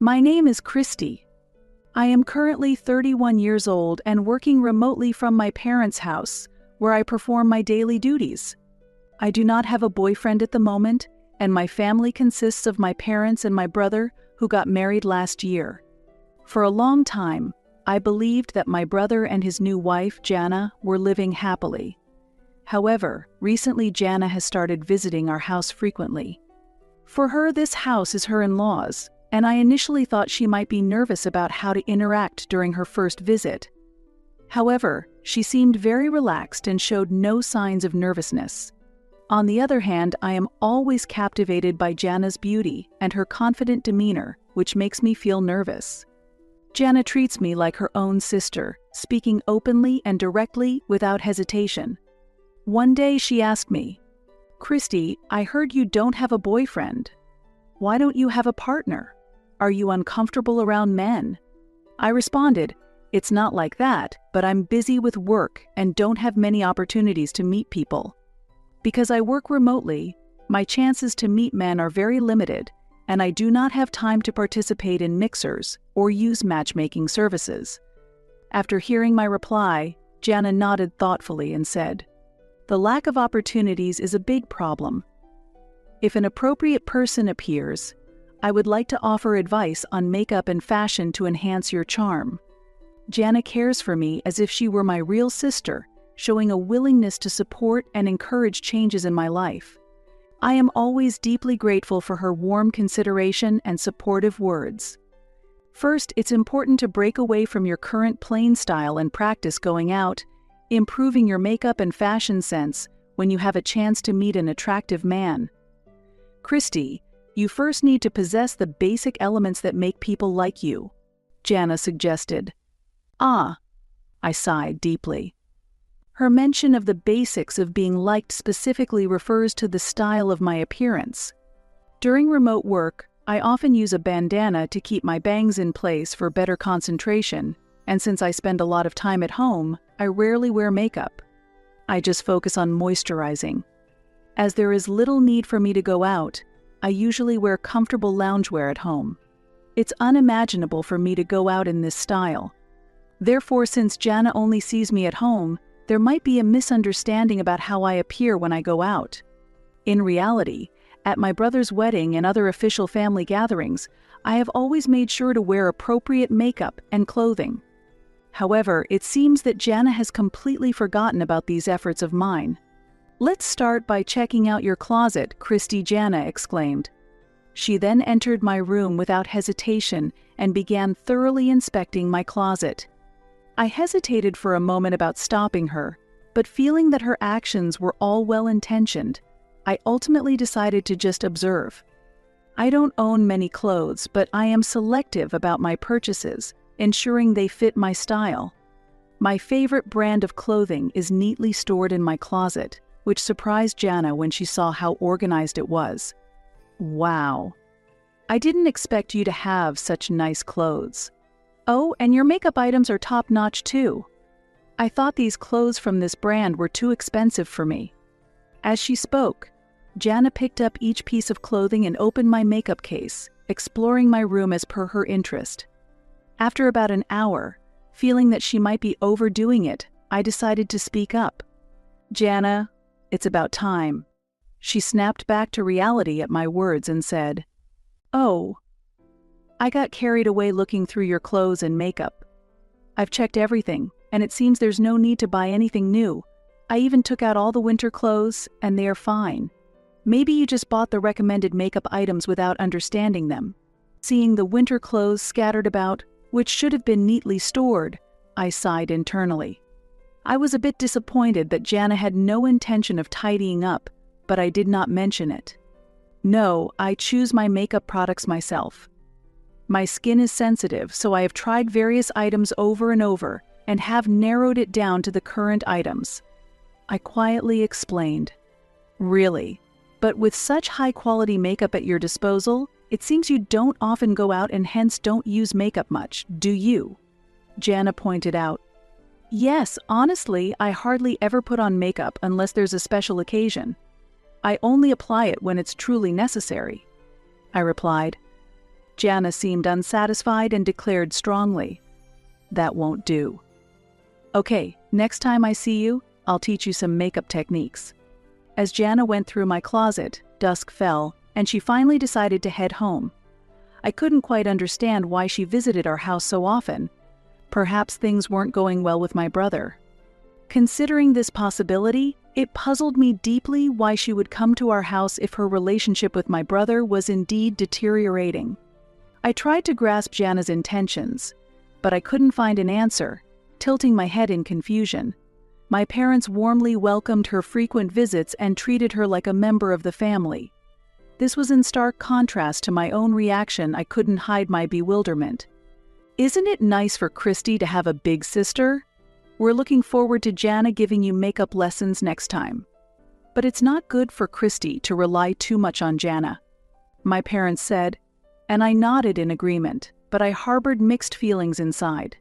My name is Christy. I am currently 31 years old and working remotely from my parents' house, where I perform my daily duties. I do not have a boyfriend at the moment, and my family consists of my parents and my brother, who got married last year. For a long time, I believed that my brother and his new wife, Jana, were living happily. However, recently Jana has started visiting our house frequently. For her, this house is her in-laws, and I initially thought she might be nervous about how to interact during her first visit. However, she seemed very relaxed and showed no signs of nervousness. On the other hand, I am always captivated by Jana's beauty and her confident demeanor, which makes me feel nervous. Jana treats me like her own sister, speaking openly and directly without hesitation. One day she asked me, "Christy, I heard you don't have a boyfriend. Why don't you have a partner? Are you uncomfortable around men?" I responded, "It's not like that, but I'm busy with work and don't have many opportunities to meet people. Because I work remotely, my chances to meet men are very limited, and I do not have time to participate in mixers or use matchmaking services." After hearing my reply, Jana nodded thoughtfully and said, "The lack of opportunities is a big problem. If an appropriate person appears, I would like to offer advice on makeup and fashion to enhance your charm." Jana cares for me as if she were my real sister, showing a willingness to support and encourage changes in my life. I am always deeply grateful for her warm consideration and supportive words. First, it's important to break away from your current plain style and practice going out, improving your makeup and fashion sense when you have a chance to meet an attractive man. "Christy, you first need to possess the basic elements that make people like you," Jana suggested. "Ah," I sighed deeply. Her mention of the basics of being liked specifically refers to the style of my appearance. During remote work, I often use a bandana to keep my bangs in place for better concentration, and since I spend a lot of time at home, I rarely wear makeup. I just focus on moisturizing. As there is little need for me to go out, I usually wear comfortable loungewear at home. It's unimaginable for me to go out in this style. Therefore, since Jana only sees me at home, there might be a misunderstanding about how I appear when I go out. In reality, at my brother's wedding and other official family gatherings, I have always made sure to wear appropriate makeup and clothing. However, it seems that Jana has completely forgotten about these efforts of mine. "Let's start by checking out your closet," Christy, Jana exclaimed. She then entered my room without hesitation and began thoroughly inspecting my closet. I hesitated for a moment about stopping her, but feeling that her actions were all well-intentioned, I ultimately decided to just observe. I don't own many clothes, but I am selective about my purchases, ensuring they fit my style. My favorite brand of clothing is neatly stored in my closet, which surprised Jana when she saw how organized it was. "Wow. I didn't expect you to have such nice clothes. Oh, and your makeup items are top-notch too. I thought these clothes from this brand were too expensive for me." As she spoke, Jana picked up each piece of clothing and opened my makeup case, exploring my room as per her interest. After about an hour, feeling that she might be overdoing it, I decided to speak up. "Jana, it's about time." She snapped back to reality at my words and said, "Oh, I got carried away looking through your clothes and makeup. I've checked everything, and it seems there's no need to buy anything new. I even took out all the winter clothes, and they are fine. Maybe you just bought the recommended makeup items without understanding them." Seeing the winter clothes scattered about, which should have been neatly stored, I sighed internally. I was a bit disappointed that Jana had no intention of tidying up, but I did not mention it. No, I choose my makeup products myself. My skin is sensitive, so I have tried various items over and over and have narrowed it down to the current items. I quietly explained. "Really? But with such high-quality makeup at your disposal, it seems you don't often go out and hence don't use makeup much, do you?" Jana pointed out. "Yes, honestly, I hardly ever put on makeup unless there's a special occasion. I only apply it when it's truly necessary," I replied. Jana seemed unsatisfied and declared strongly, "That won't do. Okay, next time I see you, I'll teach you some makeup techniques." As Jana went through my closet, dusk fell, and she finally decided to head home. I couldn't quite understand why she visited our house so often. Perhaps things weren't going well with my brother. Considering this possibility, it puzzled me deeply why she would come to our house if her relationship with my brother was indeed deteriorating. I tried to grasp Jana's intentions, but I couldn't find an answer, tilting my head in confusion. My parents warmly welcomed her frequent visits and treated her like a member of the family. This was in stark contrast to my own reaction. I couldn't hide my bewilderment. "Isn't it nice for Christy to have a big sister? We're looking forward to Jana giving you makeup lessons next time. But it's not good for Christy to rely too much on Jana," my parents said, and I nodded in agreement, but I harbored mixed feelings inside.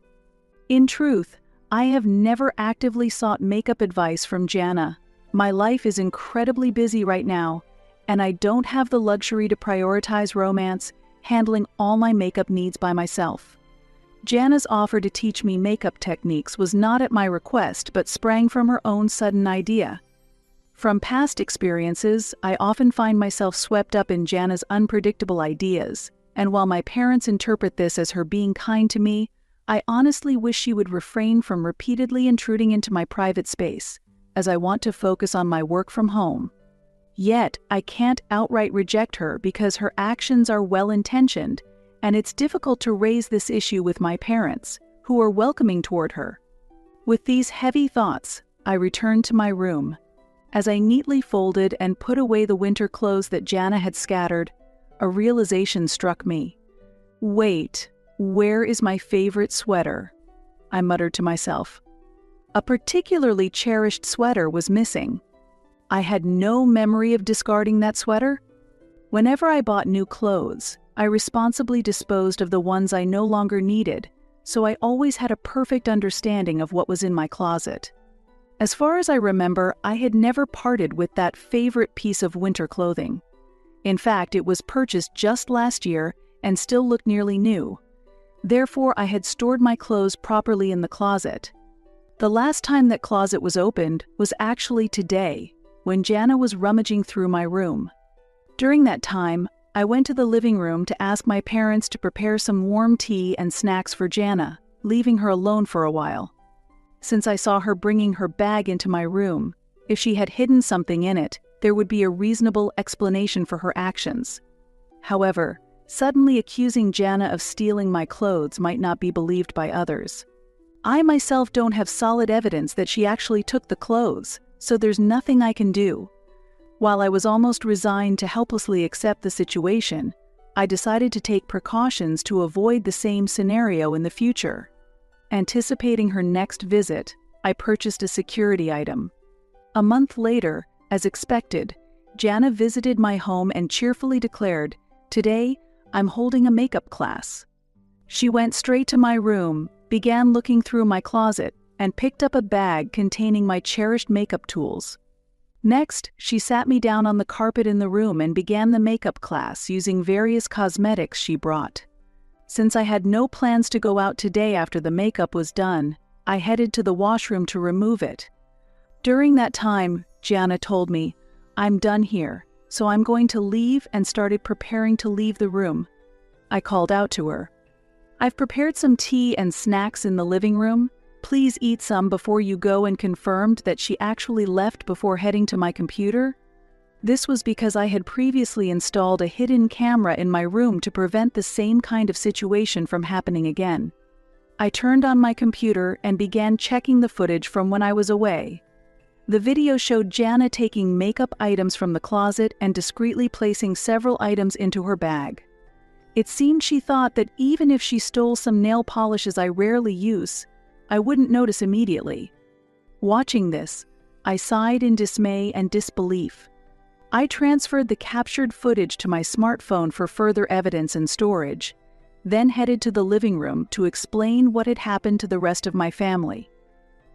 In truth, I have never actively sought makeup advice from Jana. My life is incredibly busy right now, and I don't have the luxury to prioritize romance, handling all my makeup needs by myself. Jana's offer to teach me makeup techniques was not at my request but sprang from her own sudden idea. From past experiences, I often find myself swept up in Jana's unpredictable ideas, and while my parents interpret this as her being kind to me, I honestly wish she would refrain from repeatedly intruding into my private space, as I want to focus on my work from home. Yet, I can't outright reject her because her actions are well-intentioned, and it's difficult to raise this issue with my parents, who are welcoming toward her. With these heavy thoughts, I returned to my room. As I neatly folded and put away the winter clothes that Jana had scattered, a realization struck me. "Wait, where is my favorite sweater?" I muttered to myself. A particularly cherished sweater was missing. I had no memory of discarding that sweater. Whenever I bought new clothes, I responsibly disposed of the ones I no longer needed, so I always had a perfect understanding of what was in my closet. As far as I remember, I had never parted with that favorite piece of winter clothing. In fact, it was purchased just last year and still looked nearly new. Therefore, I had stored my clothes properly in the closet. The last time that closet was opened was actually today, when Jana was rummaging through my room. During that time, I went to the living room to ask my parents to prepare some warm tea and snacks for Jana, leaving her alone for a while. Since I saw her bringing her bag into my room, if she had hidden something in it, there would be a reasonable explanation for her actions. However, suddenly accusing Jana of stealing my clothes might not be believed by others. I myself don't have solid evidence that she actually took the clothes, so there's nothing I can do. While I was almost resigned to helplessly accept the situation, I decided to take precautions to avoid the same scenario in the future. Anticipating her next visit, I purchased a security item. A month later, as expected, Jana visited my home and cheerfully declared, "Today, I'm holding a makeup class." She went straight to my room, began looking through my closet, and picked up a bag containing my cherished makeup tools. Next, she sat me down on the carpet in the room and began the makeup class using various cosmetics she brought. Since I had no plans to go out today after the makeup was done, I headed to the washroom to remove it. During that time, Jana told me, "I'm done here, so I'm going to leave," and started preparing to leave the room. I called out to her, "I've prepared some tea and snacks in the living room. Please eat some before you go," and confirmed that she actually left before heading to my computer. This was because I had previously installed a hidden camera in my room to prevent the same kind of situation from happening again. I turned on my computer and began checking the footage from when I was away. The video showed Jana taking makeup items from the closet and discreetly placing several items into her bag. It seemed she thought that even if she stole some nail polishes I rarely use, I wouldn't notice immediately. Watching this, I sighed in dismay and disbelief. I transferred the captured footage to my smartphone for further evidence and storage, then headed to the living room to explain what had happened to the rest of my family.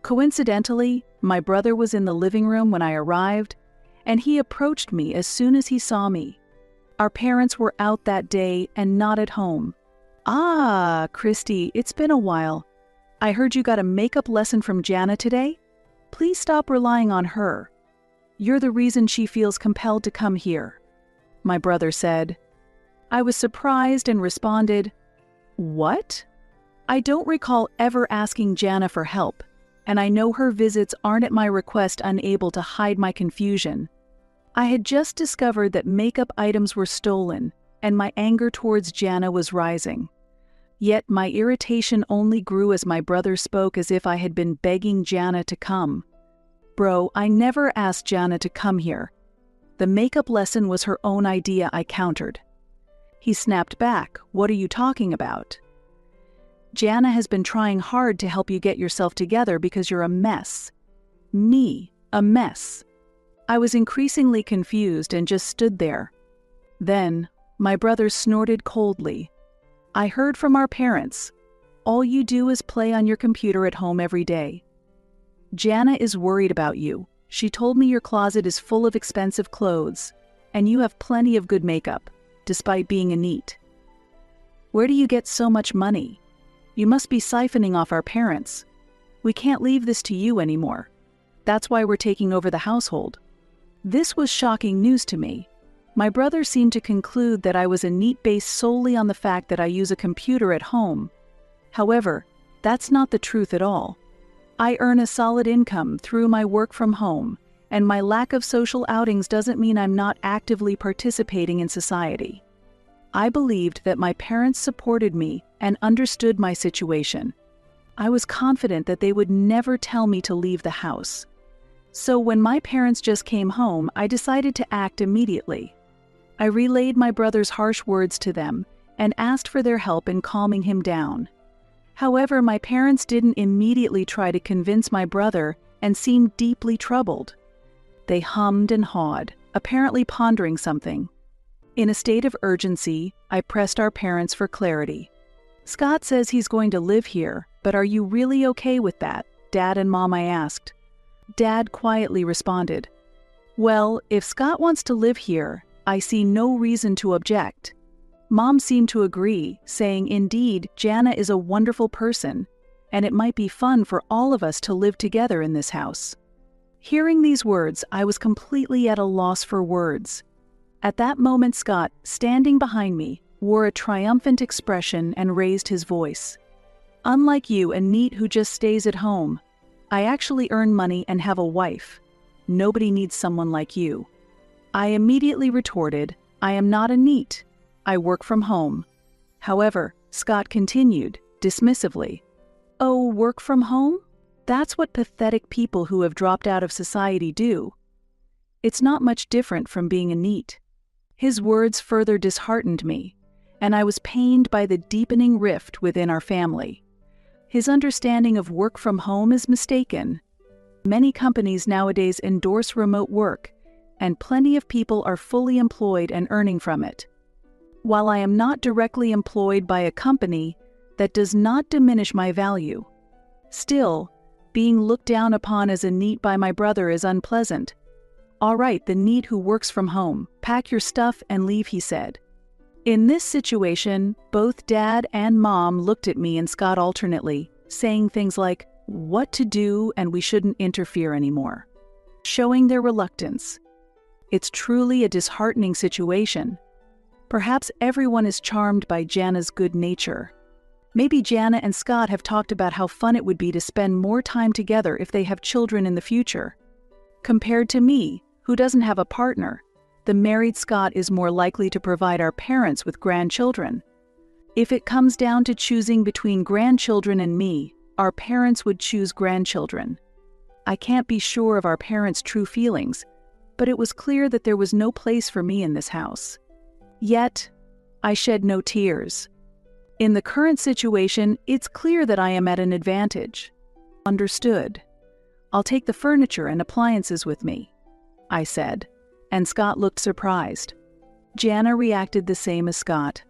Coincidentally, my brother was in the living room when I arrived, and he approached me as soon as he saw me. Our parents were out that day and not at home. Ah, Christy, it's been a while. I heard you got a makeup lesson from Jana today? Please stop relying on her. You're the reason she feels compelled to come here, my brother said. I was surprised and responded, "What?" I don't recall ever asking Jana for help, and I know her visits aren't at my request unable to hide my confusion. I had just discovered that makeup items were stolen, and my anger towards Jana was rising. Yet my irritation only grew as my brother spoke as if I had been begging Jana to come. Bro, I never asked Jana to come here. The makeup lesson was her own idea, I countered. He snapped back, "What are you talking about?" Jana has been trying hard to help you get yourself together because you're a mess. Me, a mess. I was increasingly confused and just stood there. Then, my brother snorted coldly. I heard from our parents. All you do is play on your computer at home every day. Jana is worried about you. She told me your closet is full of expensive clothes, and you have plenty of good makeup, despite being a NEET. Where do you get so much money? You must be siphoning off our parents. We can't leave this to you anymore. That's why we're taking over the household. This was shocking news to me. My brother seemed to conclude that I was a NEET based solely on the fact that I use a computer at home. However, that's not the truth at all. I earn a solid income through my work from home, and my lack of social outings doesn't mean I'm not actively participating in society. I believed that my parents supported me and understood my situation. I was confident that they would never tell me to leave the house. So when my parents just came home, I decided to act immediately. I relayed my brother's harsh words to them and asked for their help in calming him down. However, my parents didn't immediately try to convince my brother and seemed deeply troubled. They hummed and hawed, apparently pondering something. In a state of urgency, I pressed our parents for clarity. Scott says he's going to live here, but are you really okay with that, Dad and Mom? I asked. Dad quietly responded, "Well, if Scott wants to live here, I see no reason to object." Mom seemed to agree, saying, "Indeed, Jana is a wonderful person, and it might be fun for all of us to live together in this house." Hearing these words, I was completely at a loss for words. At that moment, Scott, standing behind me, wore a triumphant expression and raised his voice. "Unlike you, a NEET who just stays at home, I actually earn money and have a wife. Nobody needs someone like you." I immediately retorted, "I am not a NEET. I work from home." However, Scott continued, dismissively, "Oh, work from home? That's what pathetic people who have dropped out of society do. It's not much different from being a NEET." His words further disheartened me, and I was pained by the deepening rift within our family. His understanding of work from home is mistaken. Many companies nowadays endorse remote work, and plenty of people are fully employed and earning from it. While I am not directly employed by a company, that does not diminish my value. Still, being looked down upon as a NEET by my brother is unpleasant. "All right, the NEET who works from home, pack your stuff and leave," he said. In this situation, both Dad and Mom looked at me and Scott alternately, saying things like, "What to do and we shouldn't interfere anymore," showing their reluctance. It's truly a disheartening situation. Perhaps everyone is charmed by Jana's good nature. Maybe Jana and Scott have talked about how fun it would be to spend more time together if they have children in the future. Compared to me, who doesn't have a partner, the married Scott is more likely to provide our parents with grandchildren. If it comes down to choosing between grandchildren and me, our parents would choose grandchildren. I can't be sure of our parents' true feelings, but it was clear that there was no place for me in this house. Yet, I shed no tears. In the current situation, it's clear that I am at an advantage. Understood. I'll take the furniture and appliances with me, I said, and Scott looked surprised. Jana reacted the same as Scott.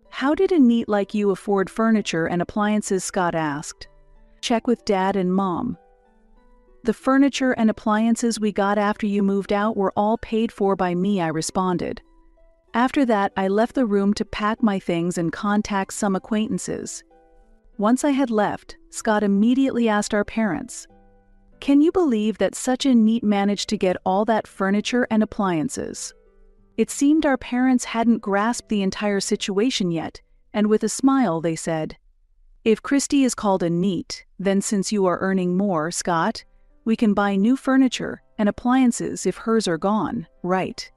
"How did a NEET like you afford furniture and appliances?" Scott asked. "Check with Dad and Mom." "The furniture and appliances we got after you moved out were all paid for by me," I responded. After that, I left the room to pack my things and contact some acquaintances. Once I had left, Scott immediately asked our parents, "Can you believe that such a NEET managed to get all that furniture and appliances?" It seemed our parents hadn't grasped the entire situation yet, and with a smile they said, "If Christy is called a NEET, then since you are earning more, Scott, we can buy new furniture and appliances if hers are gone, right?"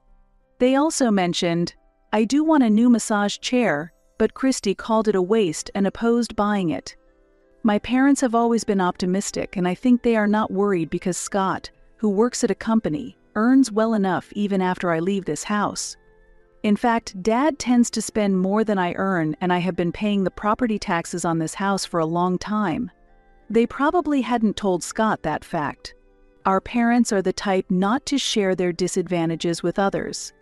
They also mentioned, "I do want a new massage chair, but Christy called it a waste and opposed buying it." My parents have always been optimistic, and I think they are not worried because Scott, who works at a company, earns well enough even after I leave this house. In fact, Dad tends to spend more than I earn, and I have been paying the property taxes on this house for a long time. They probably hadn't told Scott that fact. Our parents are the type not to share their disadvantages with others.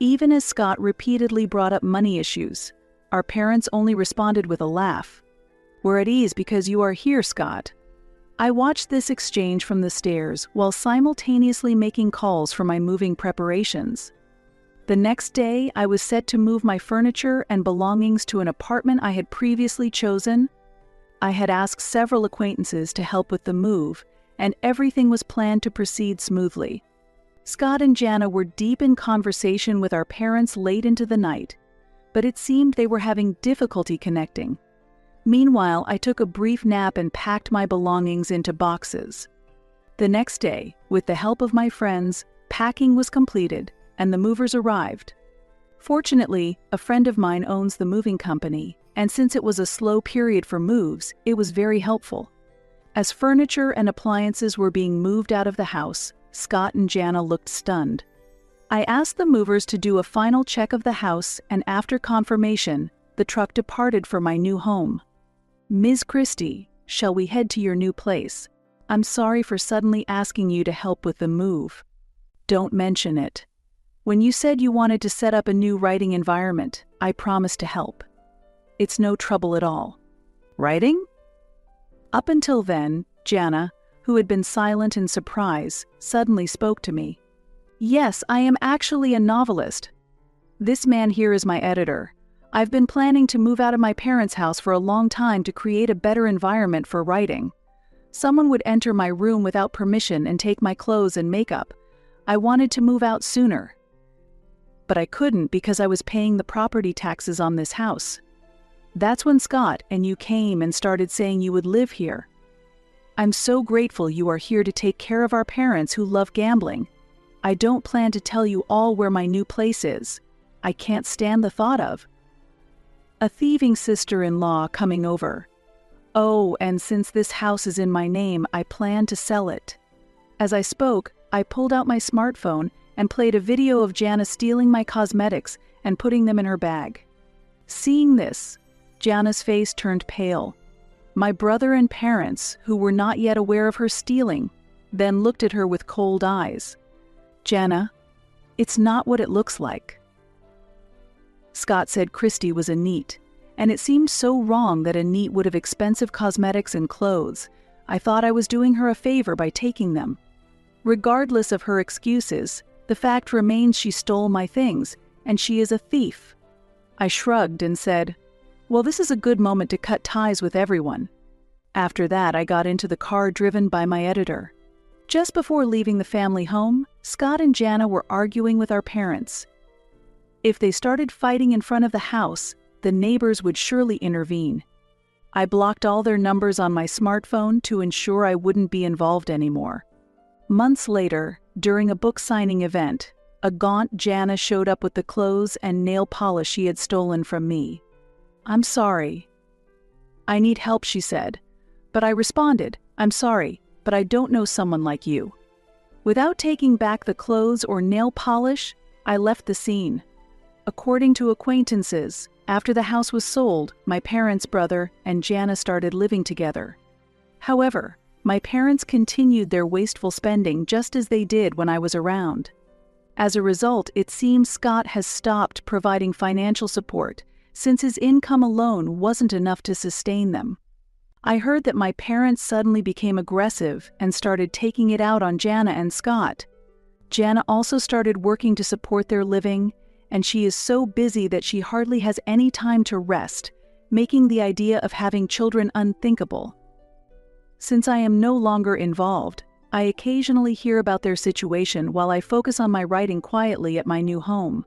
Even as Scott repeatedly brought up money issues, our parents only responded with a laugh. "We're at ease because you are here, Scott." I watched this exchange from the stairs while simultaneously making calls for my moving preparations. The next day, I was set to move my furniture and belongings to an apartment I had previously chosen. I had asked several acquaintances to help with the move, and everything was planned to proceed smoothly. Scott and Jana were deep in conversation with our parents late into the night, but it seemed they were having difficulty connecting. Meanwhile, I took a brief nap and packed my belongings into boxes. The next day, with the help of my friends, packing was completed and the movers arrived. Fortunately, a friend of mine owns the moving company, and since it was a slow period for moves, it was very helpful. As furniture and appliances were being moved out of the house, Scott and Jana looked stunned. I asked the movers to do a final check of the house, and after confirmation, the truck departed for my new home. "Ms. Christie, shall we head to your new place? I'm sorry for suddenly asking you to help with the move." "Don't mention it. When you said you wanted to set up a new writing environment, I promised to help. It's no trouble at all." "Writing?" Up until then, Jana, who had been silent in surprise, suddenly spoke to me. "Yes, I am actually a novelist. This man here is my editor. I've been planning to move out of my parents' house for a long time to create a better environment for writing. Someone would enter my room without permission and take my clothes and makeup. I wanted to move out sooner. But I couldn't because I was paying the property taxes on this house. That's when Scott and you came and started saying you would live here. I'm so grateful you are here to take care of our parents who love gambling. I don't plan to tell you all where my new place is. I can't stand the thought of a thieving sister-in-law coming over. Oh, and since this house is in my name, I plan to sell it." As I spoke, I pulled out my smartphone and played a video of Jana stealing my cosmetics and putting them in her bag. Seeing this, Jana's face turned pale. My brother and parents, who were not yet aware of her stealing, then looked at her with cold eyes. "Jana, it's not what it looks like." Scott said Christy was a NEET, and it seemed so wrong that a NEET would have expensive cosmetics and clothes. I thought I was doing her a favor by taking them. Regardless of her excuses, the fact remains she stole my things, and she is a thief. I shrugged and said, "Well, this is a good moment to cut ties with everyone." After that, I got into the car driven by my editor. Just before leaving the family home, Scott and Jana were arguing with our parents. If they started fighting in front of the house, the neighbors would surely intervene. I blocked all their numbers on my smartphone to ensure I wouldn't be involved anymore. Months later, during a book signing event, a gaunt Jana showed up with the clothes and nail polish she had stolen from me. "I'm sorry." "I need help," she said. But I responded, "I'm sorry, but I don't know someone like you." Without taking back the clothes or nail polish, I left the scene. According to acquaintances, after the house was sold, my parents' brother and Jana started living together. However, my parents continued their wasteful spending just as they did when I was around. As a result, it seems Scott has stopped providing financial support since his income alone wasn't enough to sustain them. I heard that my parents suddenly became aggressive and started taking it out on Jana and Scott. Jana also started working to support their living, and she is so busy that she hardly has any time to rest, making the idea of having children unthinkable. Since I am no longer involved, I occasionally hear about their situation while I focus on my writing quietly at my new home.